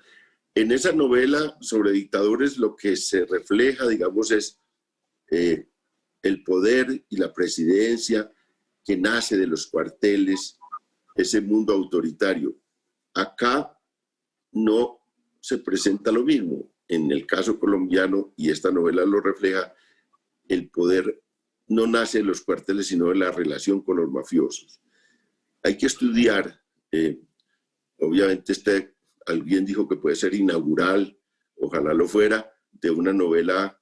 En esa novela sobre dictadores lo que se refleja, digamos, es el poder y la presidencia que nace de los cuarteles, ese mundo autoritario. Acá no se presenta lo mismo. En el caso colombiano, y esta novela lo refleja, el poder no nace de los cuarteles, sino de la relación con los mafiosos. Hay que estudiar, obviamente alguien dijo que puede ser inaugural, ojalá lo fuera, de una novela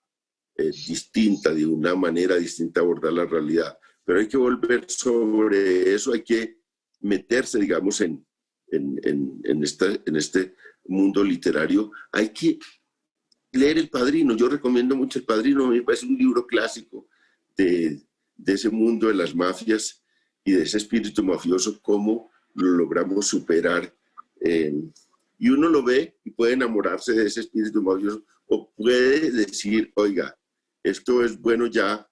distinta, de una manera distinta de abordar la realidad. Pero hay que volver sobre eso, hay que meterse, digamos, en este mundo literario. Hay que leer El Padrino. Yo recomiendo mucho El Padrino, me parece un libro clásico de ese mundo de las mafias y de ese espíritu mafioso, cómo lo logramos superar. Y uno lo ve y puede enamorarse de ese espíritu mafioso o puede decir, oiga, esto es bueno ya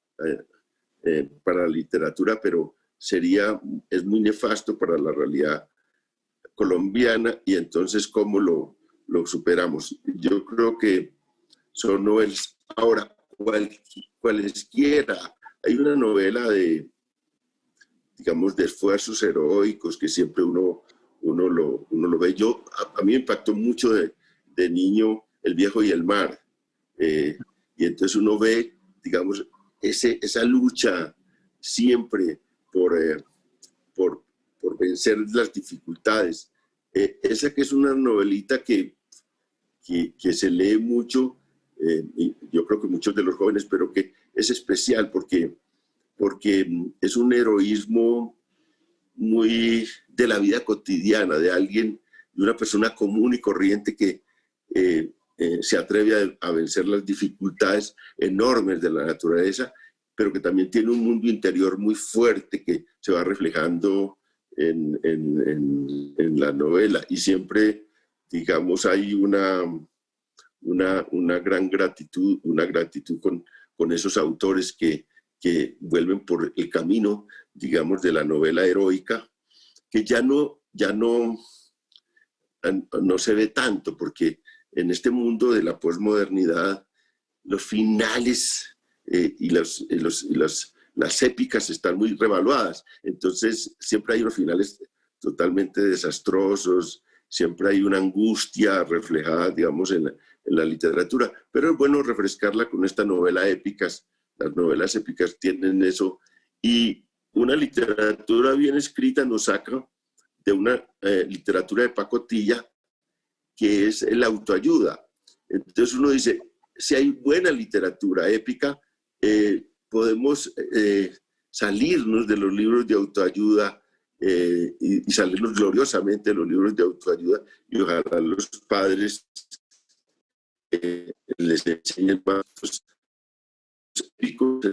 para la literatura, pero es muy nefasto para la realidad colombiana y entonces cómo lo superamos. Yo creo que son novelas. Ahora, cualesquiera. Hay una novela digamos, de esfuerzos heroicos que siempre uno lo ve. A mí me impactó mucho de niño El viejo y el mar. Y entonces uno ve, digamos, esa lucha siempre por vencer las dificultades. Esa que es una novelita que se lee mucho, y yo creo que muchos de los jóvenes, pero que es especial porque es un heroísmo muy de la vida cotidiana, de una persona común y corriente que se atreve a vencer las dificultades enormes de la naturaleza, pero que también tiene un mundo interior muy fuerte que se va reflejando en la novela. Y siempre, digamos, hay una gran gratitud, con esos autores que vuelven por el camino, digamos, de la novela heroica, que ya no se ve tanto, porque en este mundo de la posmodernidad, los finales y las épicas están muy revaluadas. Entonces, siempre hay unos finales totalmente desastrosos, siempre hay una angustia reflejada, digamos, en la literatura. Pero es bueno refrescarla con esta novela épicas. Las novelas épicas tienen eso. Y una literatura bien escrita nos saca de una literatura de pacotilla, que es la autoayuda. Entonces uno dice, si hay buena literatura épica, podemos salirnos de los libros de autoayuda y salirnos gloriosamente de los libros de autoayuda, y ojalá los padres les enseñen más épicos,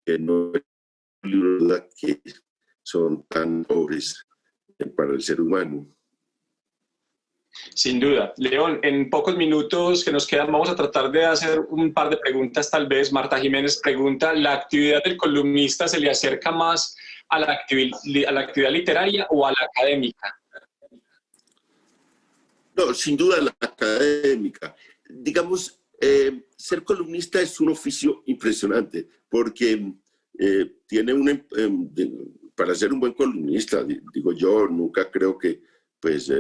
que no libros que son tan pobres para el ser humano. Sin duda. León, en pocos minutos que nos quedan vamos a tratar de hacer un par de preguntas tal vez. Marta Jiménez pregunta, ¿la actividad del columnista se le acerca más a la actividad literaria o a la académica? No, sin duda la académica. Digamos, ser columnista es un oficio impresionante porque tiene para ser un buen columnista, digo yo, nunca creo que pues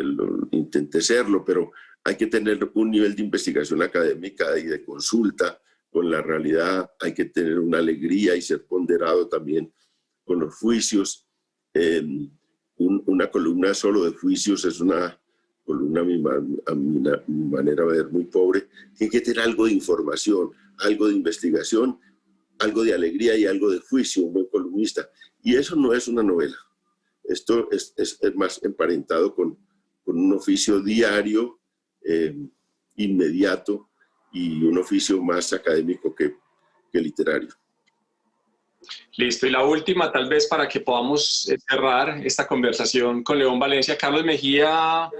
intente serlo, pero hay que tener un nivel de investigación académica y de consulta con la realidad, hay que tener una alegría y ser ponderado también con los juicios. Una columna solo de juicios es una columna, a mi manera de ver, muy pobre. Tiene que tener algo de información, algo de investigación, algo de alegría y algo de juicio, un buen columnista. Y eso no es una novela. Esto es más emparentado con un oficio diario, inmediato, y un oficio más académico que literario. Listo. Y la última, tal vez para que podamos cerrar esta conversación con León Valencia. Carlos Mejía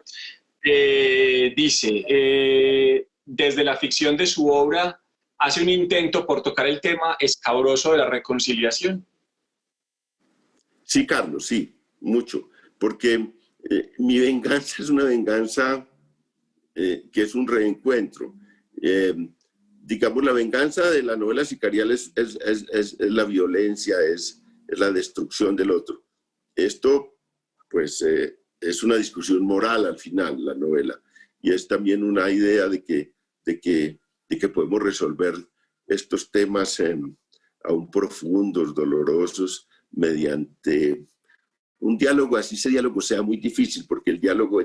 dice, desde la ficción de su obra, hace un intento por tocar el tema escabroso de la reconciliación. Sí, Carlos, sí, mucho. Porque mi venganza es una venganza que es un reencuentro. Digamos, la venganza de la novela sicarial es la violencia, es la destrucción del otro. Esto, pues, es una discusión moral al final, la novela. Y es también una idea de que podemos resolver estos temas aún profundos, dolorosos, mediante un diálogo. Así ese diálogo sea muy difícil, porque el diálogo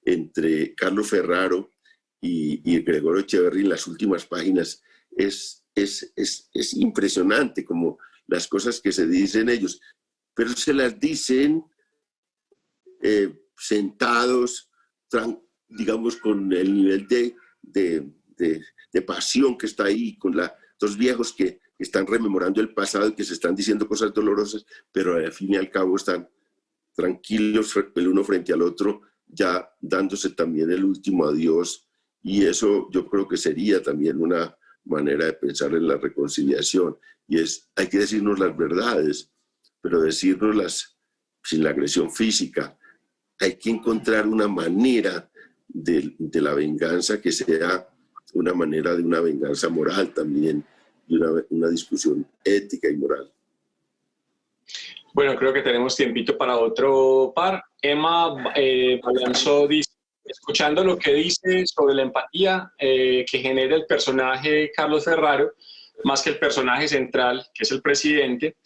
entre Carlos Ferraro y Gregorio Echeverri en las últimas páginas es impresionante, como las cosas que se dicen ellos, pero se las dicen sentados, digamos, con el nivel de pasión que está ahí, con dos viejos que están rememorando el pasado y que se están diciendo cosas dolorosas, pero al fin y al cabo están tranquilos el uno frente al otro, ya dándose también el último adiós. Y eso yo creo que sería también una manera de pensar en la reconciliación. Y hay que decirnos las verdades, pero decírnoslas sin la agresión física. Hay que encontrar una manera de la venganza que sea una manera de una venganza moral también, y una discusión ética y moral. Bueno, creo que tenemos tiempito para otro par. Emma Balanzó dice, escuchando lo que dice sobre la empatía que genera el personaje Carlos Ferraro, más que el personaje central, que es el presidente,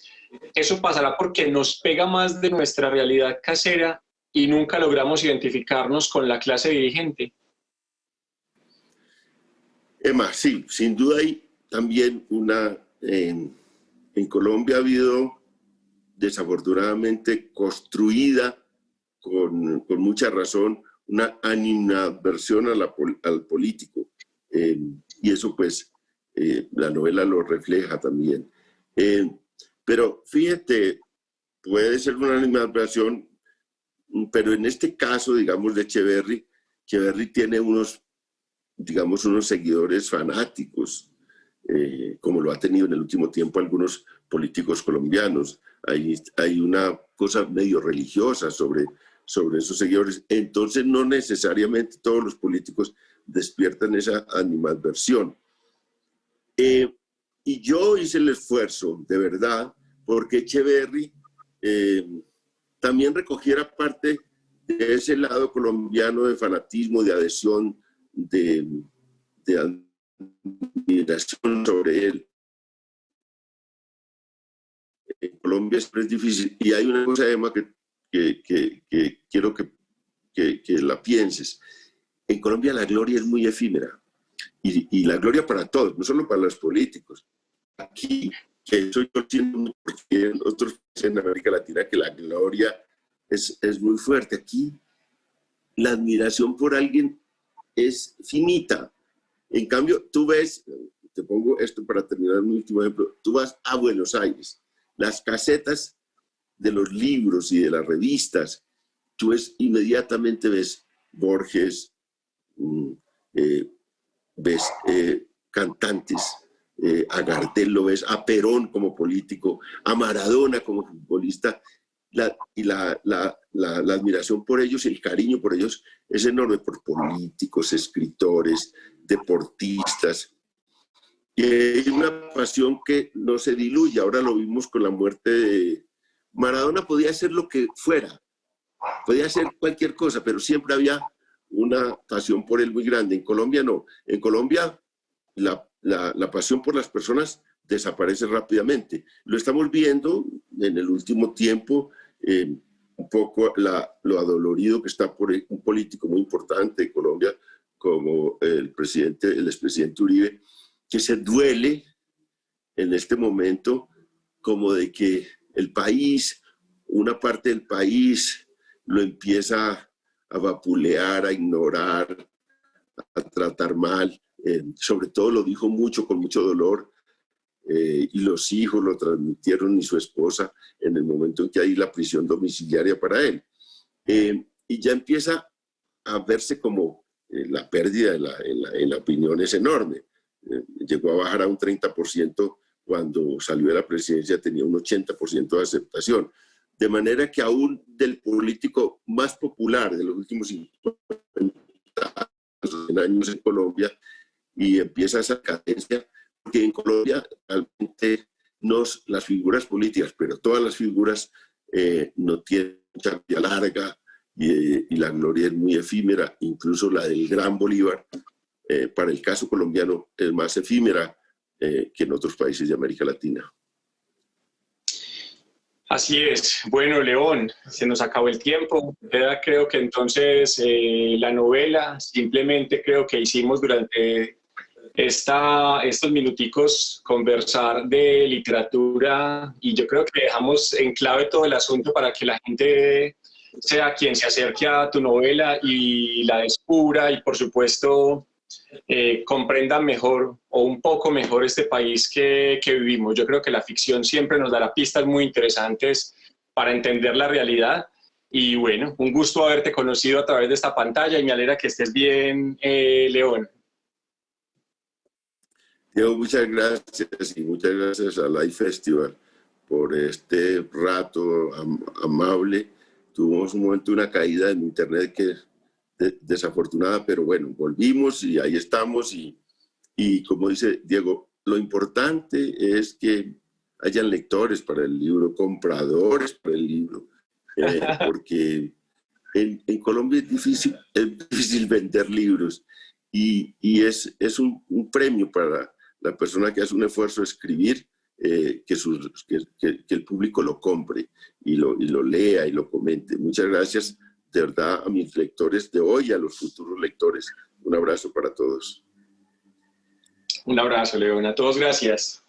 eso pasará porque nos pega más de nuestra realidad casera y nunca logramos identificarnos con la clase dirigente. Emma, sí, sin duda hay también en Colombia ha habido, desafortunadamente, construida con mucha razón, una animadversión al político. Y eso, pues, la novela lo refleja también. Pero fíjate, puede ser una animadversión, pero en este caso, digamos, de Echeverri tiene unos seguidores fanáticos, como lo ha tenido en el último tiempo algunos políticos colombianos. Hay una cosa medio religiosa sobre esos seguidores. Entonces, no necesariamente todos los políticos despiertan esa animadversión. Y yo hice el esfuerzo, de verdad, porque Echeverri también recogiera parte de ese lado colombiano de fanatismo, de adhesión, de admiración sobre él. En Colombia siempre es difícil. Y hay una cosa, Emma, que quiero que la pienses. En Colombia la gloria es muy efímera. Y la gloria para todos, no solo para los políticos. Aquí, que eso yo siento, porque en otros países en América Latina que la gloria es muy fuerte. Aquí la admiración por alguien es finita. En cambio, tú ves, te pongo esto para terminar mi último ejemplo, tú vas a Buenos Aires, las casetas de los libros y de las revistas, tú inmediatamente ves Borges, ves cantantes, a Gardel lo ves, a Perón como político, a Maradona como futbolista, la admiración por ellos y el cariño por ellos es enorme, por políticos, escritores, deportistas. Y hay una pasión que no se diluye. Ahora lo vimos con la muerte de Maradona. Podía hacer lo que fuera, podía hacer cualquier cosa, pero siempre había una pasión por él muy grande. En Colombia no. En Colombia la pasión por las personas desaparece rápidamente. Lo estamos viendo en el último tiempo, un poco lo adolorido que está por un político muy importante de Colombia como el expresidente Uribe, que se duele en este momento como de que el país, una parte del país, lo empieza a vapulear, a ignorar, a tratar mal. Sobre todo lo dijo mucho, con mucho dolor, y los hijos lo transmitieron, y su esposa, en el momento en que hay la prisión domiciliaria para él. Y ya empieza a verse como la pérdida en la opinión es enorme. Llegó a bajar a un 30%, cuando salió de la presidencia tenía un 80% de aceptación. De manera que aún del político más popular de los últimos 50 años en Colombia, y empieza esa cadencia, porque en Colombia realmente las figuras políticas, pero todas las figuras no tienen mucha vida larga, y la gloria es muy efímera. Incluso la del gran Bolívar, para el caso colombiano, es más efímera que en otros países de América Latina. Así es. Bueno, León, se nos acabó el tiempo. Creo que entonces la novela, simplemente creo que hicimos durante estos minuticos conversar de literatura, y yo creo que dejamos en clave todo el asunto para que la gente sea quien se acerque a tu novela y la descubra, y por supuesto comprenda mejor o un poco mejor este país que vivimos. Yo creo que la ficción siempre nos dará pistas muy interesantes para entender la realidad. Y bueno, un gusto haberte conocido a través de esta pantalla, y me alegra que estés bien, León. Diego, muchas gracias, y muchas gracias a Live Festival por este rato amable. Tuvimos un momento, una caída en internet que desafortunada, pero bueno, volvimos y ahí estamos. Y como dice Diego, lo importante es que hayan lectores para el libro, compradores para el libro, porque en Colombia es difícil vender libros, y es un premio para la persona que hace un esfuerzo de escribir, que el público lo compre y lo lea y lo comente. Muchas gracias de verdad a mis lectores de hoy y a los futuros lectores. Un abrazo para todos. Un abrazo, León. A todos, gracias.